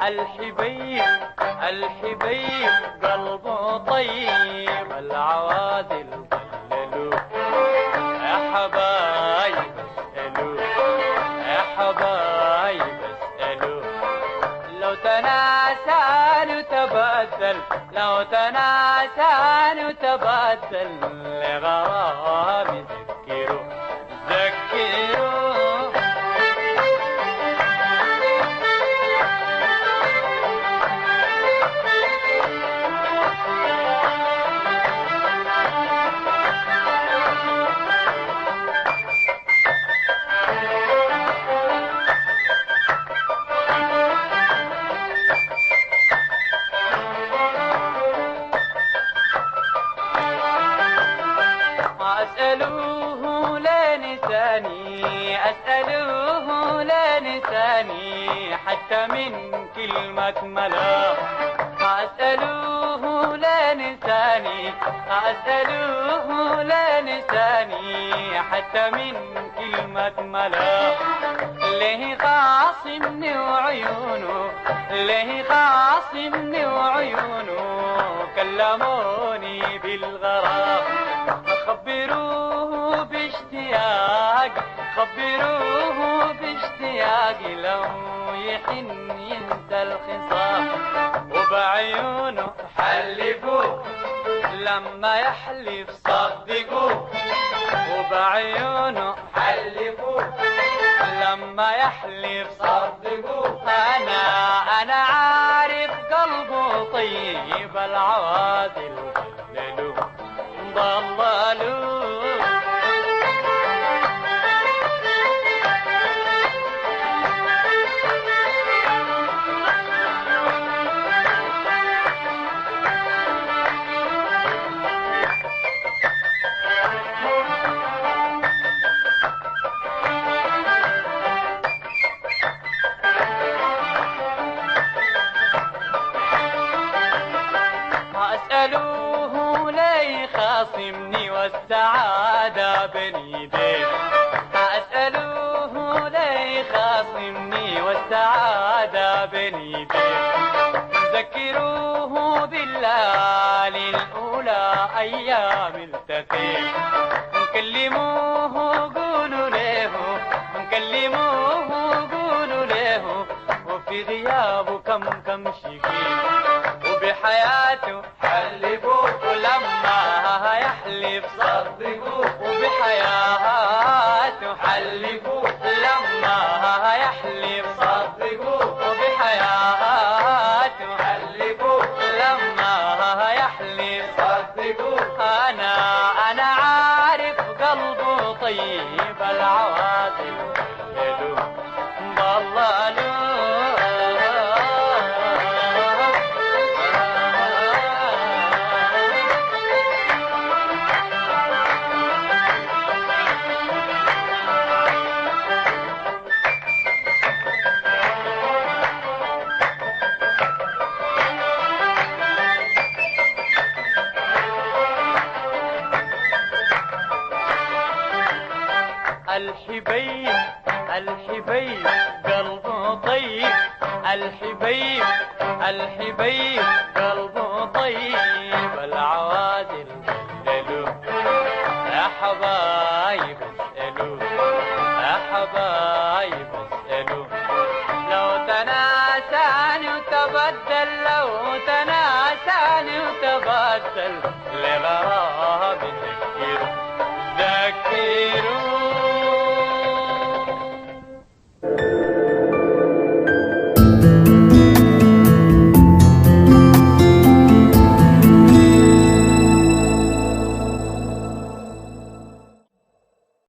الحبيب الحبيب قلبه طيب العوادل ضللوه يا حبايب اسألوه يا حبايب اسألوه لو تناسان وتبدل لو تناسان وتبدل لغرام ذكروا ذكروا أسألوه لنساني أسألوه لنساني حتى من كلمة ملا أسألوه لنساني أسألوه لنساني حتى من كلمة ملا ليه خاصمني وعيونه ليه خاصمني وعيونه كلموني بالغرام خبروه باشتياق خبروه باشتياق لو يحن ينسى الخصام وبعيونه حلفوه لما يحلف صدقوه وبعيونه حلفوه لما يحلف صدقوه أنا عارف قلبه طيب العوادل ضللوه ضللوه أسألوه لي خاصمني والسعادة بين يديه أسألوه لي خاصمني والسعادة بين يديه ذكروه بالليالي الأولى أيام التقيه نكلموه قولوا له نكلموه قولوا له وفي غيابه كم شقيق وبحياته حلفوه لما يحلف صدقوه وبحياته حلفوه لما يحلف صدقوه وبحياته حلفوه لما يحلف صدقوه أنا عارف قلبه طيب العواطف ضللوه الحبيب الحبيب قلبه طيب الحبيب الحبيب قلبه طيب العوادل ضللوه يا حبايب اسألوه يا حبايب اسألوه لو تناساني وتبدل لو تناساني وتبدل لغرام ذكروا ذكروا thank you